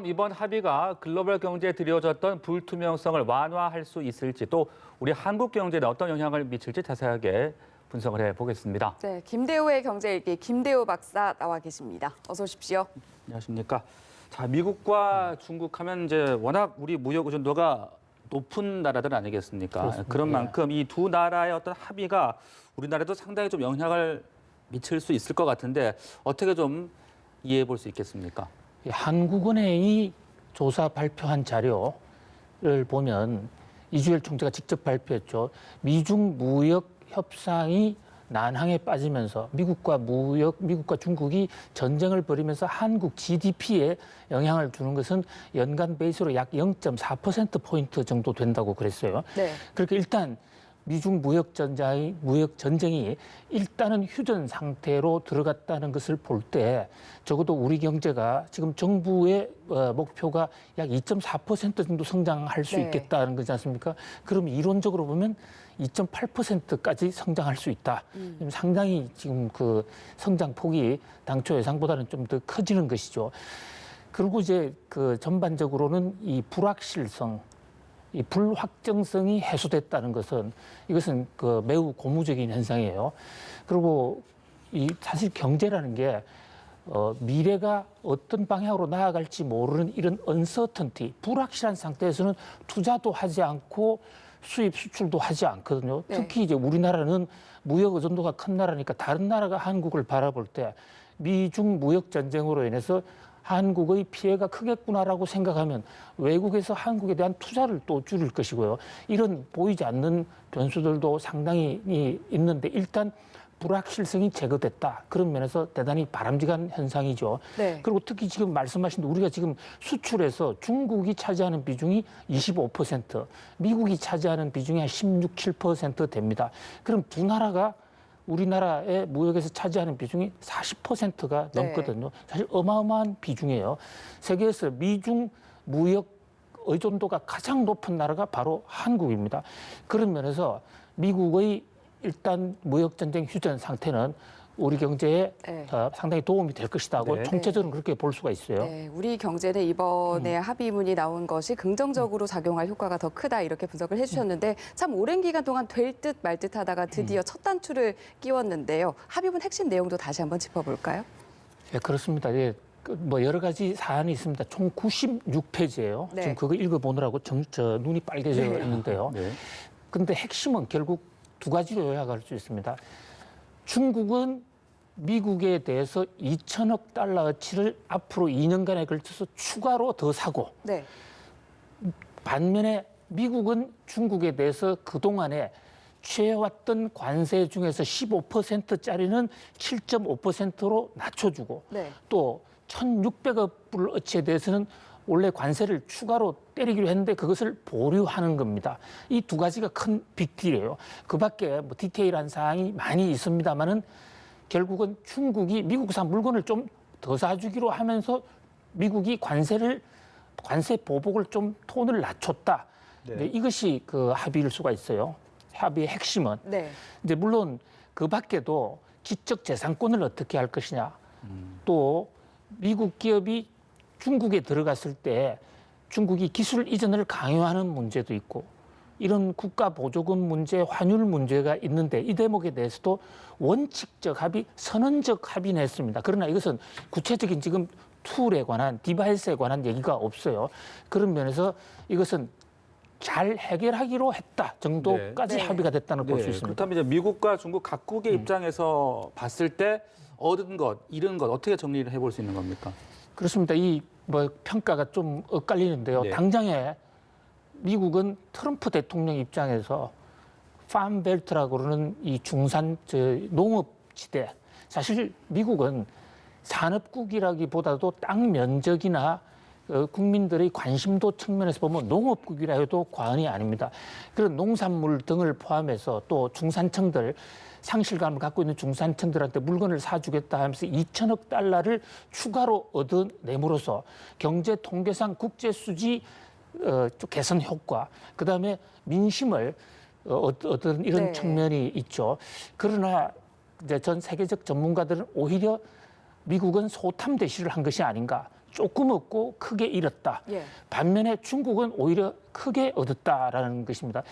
그럼 이번 합의가 글로벌 경제에 드리워졌던 불투명성을 완화할 수 있을지 또 우리 한국 경제에 어떤 영향을 미칠지 자세하게 분석을 해보겠습니다. 네, 김대호의 경제일기 김대호 박사 나와 계십니다. 어서 오십시오. 안녕하십니까. 자, 미국과 중국 하면 이제 워낙 우리 무역 의존도가 높은 나라들 아니겠습니까? 그렇습니다. 그런 만큼 이 두 나라의 어떤 합의가 우리나라에도 상당히 좀 영향을 미칠 수 있을 것 같은데 어떻게 좀 이해해 볼 수 있겠습니까? 한국은행이 조사 발표한 자료를 보면 이주열 총재가 직접 발표했죠. 미중 무역 협상이 난항에 빠지면서 미국과 중국이 전쟁을 벌이면서 한국 GDP에 영향을 주는 것은 연간 베이스로 약 0.4%포인트 정도 된다고 그랬어요. 네. 그렇게 일단 미중 무역 전쟁이 일단은 휴전 상태로 들어갔다는 것을 볼 때 적어도 우리 경제가 지금 정부의 목표가 약 2.4% 정도 성장할 수 네. 있겠다는 거지 않습니까? 그럼 이론적으로 보면 2.8%까지 성장할 수 있다. 상당히 지금 그 성장 폭이 당초 예상보다는 좀 더 커지는 것이죠. 그리고 이제 그 전반적으로는 이 불확실성, 이 불확정성이 해소됐다는 것은 이것은 그 매우 고무적인 현상이에요. 그리고 이 사실 경제라는 게 미래가 어떤 방향으로 나아갈지 모르는 이런 언서턴티, 불확실한 상태에서는 투자도 하지 않고 수입 수출도 하지 않거든요. 네. 특히 이제 우리나라는 무역 의존도가 큰 나라니까 다른 나라가 한국을 바라볼 때 미중 무역 전쟁으로 인해서 한국의 피해가 크겠구나라고 생각하면 외국에서 한국에 대한 투자를 또 줄일 것이고요. 이런 보이지 않는 변수들도 상당히 있는데 일단 불확실성이 제거됐다. 그런 면에서 대단히 바람직한 현상이죠. 네. 그리고 특히 지금 말씀하신 대로 우리가 지금 수출에서 중국이 차지하는 비중이 25%, 미국이 차지하는 비중이 한 16, 7% 됩니다. 그럼 두 나라가 우리나라의 무역에서 차지하는 비중이 40%가 넘거든요. 사실 어마어마한 비중이에요. 세계에서 미중 무역 의존도가 가장 높은 나라가 바로 한국입니다. 그런 면에서 미국의 일단 무역 전쟁 휴전 상태는 우리 경제에 네. 상당히 도움이 될 것이다고 네. 총체적으로 그렇게 볼 수가 있어요. 네, 우리 경제는 이번에 합의문이 나온 것이 긍정적으로 작용할 효과가 더 크다 이렇게 분석을 해주셨는데 참 오랜 기간 동안 될 듯 말 듯 하다가 드디어 첫 단추를 끼웠는데요. 합의문 핵심 내용도 다시 한번 짚어볼까요? 네, 그렇습니다. 예. 뭐 여러 가지 사안이 있습니다. 총 96페이지예요. 네. 지금 그거 읽어보느라고 눈이 빨개져 있는데요. 네. 그런데 핵심은 결국 두 가지로 요약할 수 있습니다. 중국은 미국에 대해서 2천억 달러어치를 앞으로 2년간에 걸쳐서 추가로 더 사고 네. 반면에 미국은 중국에 대해서 그동안에 취해왔던 관세 중에서 15%짜리는 7.5%로 낮춰주고 네. 또 1,600억 불 어치에 대해서는 원래 관세를 추가로 때리기로 했는데 그것을 보류하는 겁니다. 이 두 가지가 큰 빅딜이에요. 그 밖에 뭐 디테일한 사항이 많이 있습니다만은 결국은 중국이 미국산 물건을 좀 더 사주기로 하면서 미국이 관세 보복을 좀 톤을 낮췄다. 네. 네, 이것이 그 합의일 수가 있어요. 합의의 핵심은. 네. 이제 물론 그 밖에도 지적 재산권을 어떻게 할 것이냐. 또 미국 기업이 중국에 들어갔을 때 중국이 기술 이전을 강요하는 문제도 있고 이런 국가 보조금 문제, 환율 문제가 있는데 이 대목에 대해서도 원칙적 합의, 선언적 합의는 했습니다. 그러나 이것은 구체적인 지금 툴에 관한, 디바이스에 관한 얘기가 없어요. 그런 면에서 이것은 잘 해결하기로 했다 정도까지 네. 합의가 됐다는 볼 수 있습니다. 그렇다면 이제 미국과 중국 각국의 입장에서 봤을 때 얻은 것, 잃은 것 어떻게 정리를 해볼 수 있는 겁니까? 그렇습니다. 이 뭐 평가가 좀 엇갈리는데요. 네. 당장에 미국은 트럼프 대통령 입장에서 팜벨트라고 그러는 이 중산 농업지대, 사실 미국은 산업국이라기보다도 땅 면적이나 국민들의 관심도 측면에서 보면 농업국이라 해도 과언이 아닙니다. 그런 농산물 등을 포함해서 또 중산층들, 상실감을 갖고 있는 중산층들한테 물건을 사주겠다 하면서 2천억 달러를 추가로 얻어내므로써 경제 통계상 국제 수지 개선 효과, 그다음에 민심을 얻은 이런 네. 측면이 있죠. 그러나 이제 전 세계적 전문가들은 오히려 미국은 소탐 대시를 한 것이 아닌가. 조금 얻고 크게 잃었다. 예. 반면에 중국은 오히려 크게 얻었다라는 것입니다.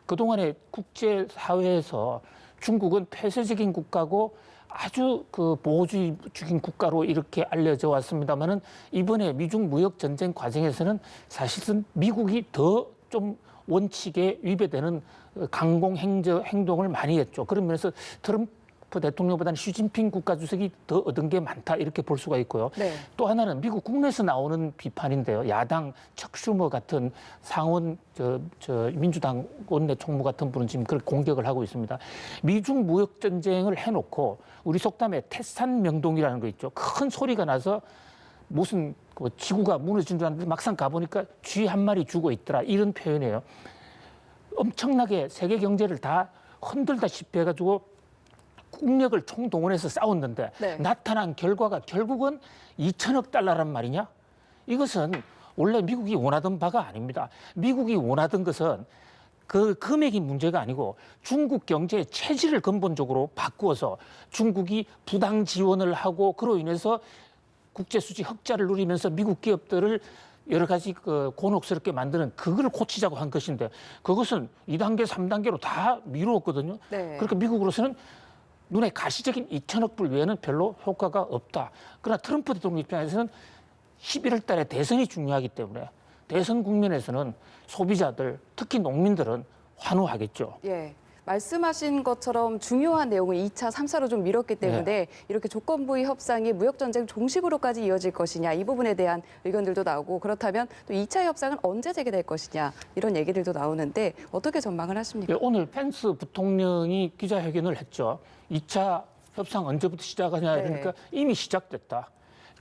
그동안에 국제사회에서 중국은 폐쇄적인 국가고 아주 그 보호주의적인 국가로 이렇게 알려져 왔습니다만은 이번에 미중 무역 전쟁 과정에서는 사실은 미국이 더 좀 원칙에 위배되는 강공 행동을 많이 했죠. 그런 면에서 트럼프 대통령보다는 시진핑 국가주석이 더 얻은 게 많다 이렇게 볼 수가 있고요. 네. 또 하나는 미국 국내에서 나오는 비판인데요. 야당 척 슈머 같은 상원 민주당 원내 총무 같은 분은 지금 그렇게 공격을 하고 있습니다. 미중 무역 전쟁을 해놓고 우리 속담에 태산 명동이라는 거 있죠. 큰 소리가 나서 무슨 그 지구가 무너진 줄 알았는데 막상 가보니까 쥐 한 마리 죽어 있더라 이런 표현이에요. 엄청나게 세계 경제를 다 흔들다시피 해가지고 국력을 총동원해서 싸웠는데 네. 나타난 결과가 결국은 2천억 달러란 말이냐? 이것은 원래 미국이 원하던 바가 아닙니다. 미국이 원하던 것은 그 금액이 문제가 아니고 중국 경제의 체질을 근본적으로 바꾸어서 중국이 부당 지원을 하고 그로 인해서 국제수지 흑자를 누리면서 미국 기업들을 여러 가지 그 곤혹스럽게 만드는 그걸 고치자고 한 것인데 그것은 2단계, 3단계로 다 미루었거든요. 네. 그러니까 미국으로서는 눈에 가시적인 2천억 불 외에는 별로 효과가 없다. 그러나 트럼프 대통령 입장에서는 11월 달에 대선이 중요하기 때문에 대선 국면에서는 소비자들, 특히 농민들은 환호하겠죠. 예. 말씀하신 것처럼 중요한 내용은 2차, 3차로 좀 미뤘기 때문에 이렇게 조건부의 협상이 무역전쟁 종식으로까지 이어질 것이냐 이 부분에 대한 의견들도 나오고 그렇다면 또 2차 협상은 언제 재개될 것이냐 이런 얘기들도 나오는데 어떻게 전망을 하십니까? 예, 오늘 펜스 부통령이 기자회견을 했죠. 2차 협상 언제부터 시작하냐 그러니까 이미 시작됐다.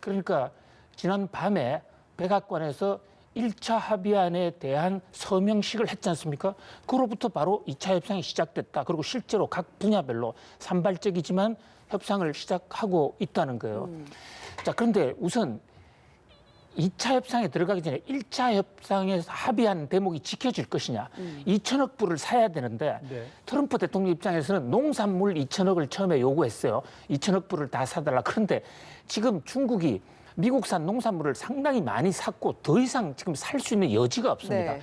그러니까 지난 밤에 백악관에서 1차 합의안에 대한 서명식을 했지 않습니까? 그로부터 바로 2차 협상이 시작됐다. 그리고 실제로 각 분야별로 산발적이지만 협상을 시작하고 있다는 거예요. 자, 그런데 우선 2차 협상에 들어가기 전에 1차 협상에서 합의한 대목이 지켜질 것이냐. 2천억 불을 사야 되는데 트럼프 대통령 입장에서는 농산물 2천억을 처음에 요구했어요. 2천억 불을 다 사달라. 그런데 지금 중국이 미국산 농산물을 상당히 많이 샀고 더 이상 지금 살 수 있는 여지가 없습니다. 네.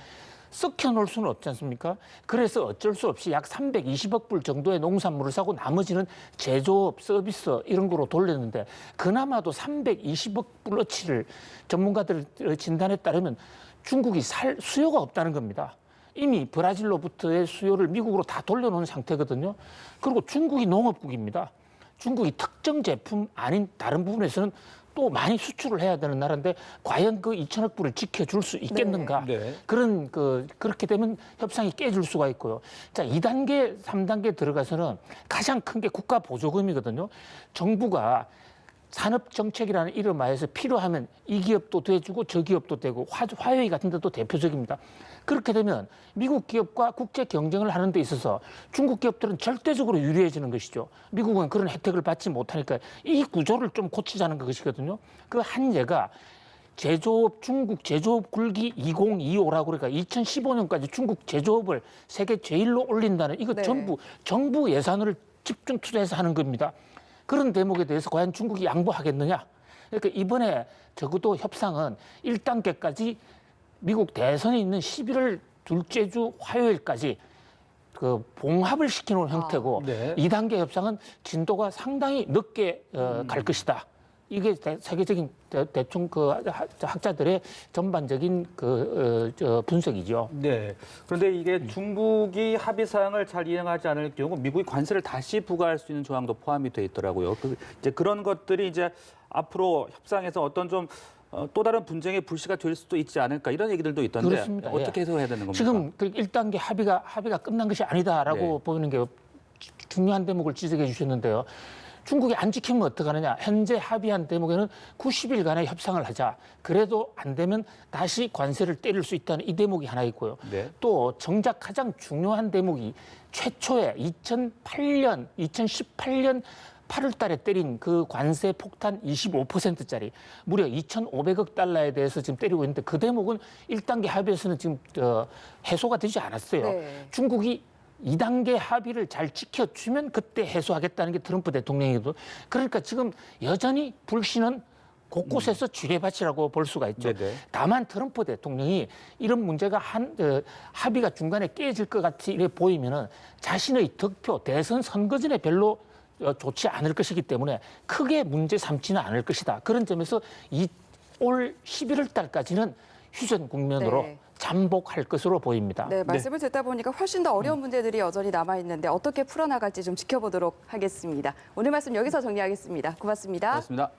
썩혀 놓을 수는 없지 않습니까? 그래서 어쩔 수 없이 약 320억 불 정도의 농산물을 사고 나머지는 제조업, 서비스 이런 거로 돌렸는데 그나마도 320억 불어치를 전문가들의 진단에 따르면 중국이 살 수요가 없다는 겁니다. 이미 브라질로부터의 수요를 미국으로 다 돌려놓은 상태거든요. 그리고 중국이 농업국입니다. 중국이 특정 제품 아닌 다른 부분에서는 또 많이 수출을 해야 되는 나라인데 과연 그 2천억 불을 지켜줄 수 있겠는가? 네. 그런 그렇게 되면 협상이 깨질 수가 있고요. 자, 2단계, 3단계 들어가서는 가장 큰 게 국가 보조금이거든요. 정부가 산업정책이라는 이름 하에서 필요하면 이 기업도 돼주고 저 기업도 되고 화웨이 같은 데도 대표적입니다. 그렇게 되면 미국 기업과 국제 경쟁을 하는 데 있어서 중국 기업들은 절대적으로 유리해지는 것이죠. 미국은 그런 혜택을 받지 못하니까 이 구조를 좀 고치자는 것이거든요. 그 한 예가 제조업, 중국 제조업 굴기 2025라고 그러니까 2015년까지 중국 제조업을 세계 제일로 올린다는 이거 네. 전부 정부 예산을 집중 투자해서 하는 겁니다. 그런 대목에 대해서 과연 중국이 양보하겠느냐? 그러니까 이번에 적어도 협상은 1단계까지 미국 대선이 있는 11월 둘째 주 화요일까지 그 봉합을 시키는 형태고 네. 2단계 협상은 진도가 상당히 늦게 갈 것이다. 이게 세계적인 대충 그 학자들의 전반적인 분석이죠. 네. 그런데 이게 중국이 합의 사항을 잘 이행하지 않을 경우 미국이 관세를 다시 부과할 수 있는 조항도 포함이 돼 있더라고요. 이제 그런 것들이 이제 앞으로 협상에서 어떤 좀 또 다른 분쟁의 불씨가 될 수도 있지 않을까 이런 얘기들도 있던데 그렇습니다. 어떻게 해석해야 되는 겁니까? 지금 1단계 합의가 끝난 것이 아니다라고 보이는 게 중요한 대목을 지적해 주셨는데요. 중국이 안 지키면 어떡하느냐. 현재 합의한 대목에는 90일간의 협상을 하자. 그래도 안 되면 다시 관세를 때릴 수 있다는 이 대목이 하나 있고요. 네. 또 정작 가장 중요한 대목이 최초에 2018년 8월 달에 때린 그 관세 폭탄 25%짜리 무려 2,500억 달러에 대해서 지금 때리고 있는데 그 대목은 1단계 합의에서는 지금 해소가 되지 않았어요. 네. 중국이 2단계 합의를 잘 지켜주면 그때 해소하겠다는 게 트럼프 대통령이거든. 그러니까 지금 여전히 불씨는 곳곳에서 쥐레밭이라고 볼 수가 있죠. 네네. 다만 트럼프 대통령이 이런 문제가 합의가 중간에 깨질 것 같이 이래 보이면은 자신의 득표 대선 선거전에 별로 좋지 않을 것이기 때문에 크게 문제 삼지는 않을 것이다. 그런 점에서 올 11월 달까지는 휴전 국면으로 네. 잠복할 것으로 보입니다. 네, 말씀을 듣다 보니까 훨씬 더 어려운 문제들이 여전히 남아있는데 어떻게 풀어나갈지 좀 지켜보도록 하겠습니다. 오늘 말씀 여기서 정리하겠습니다. 고맙습니다. 고맙습니다.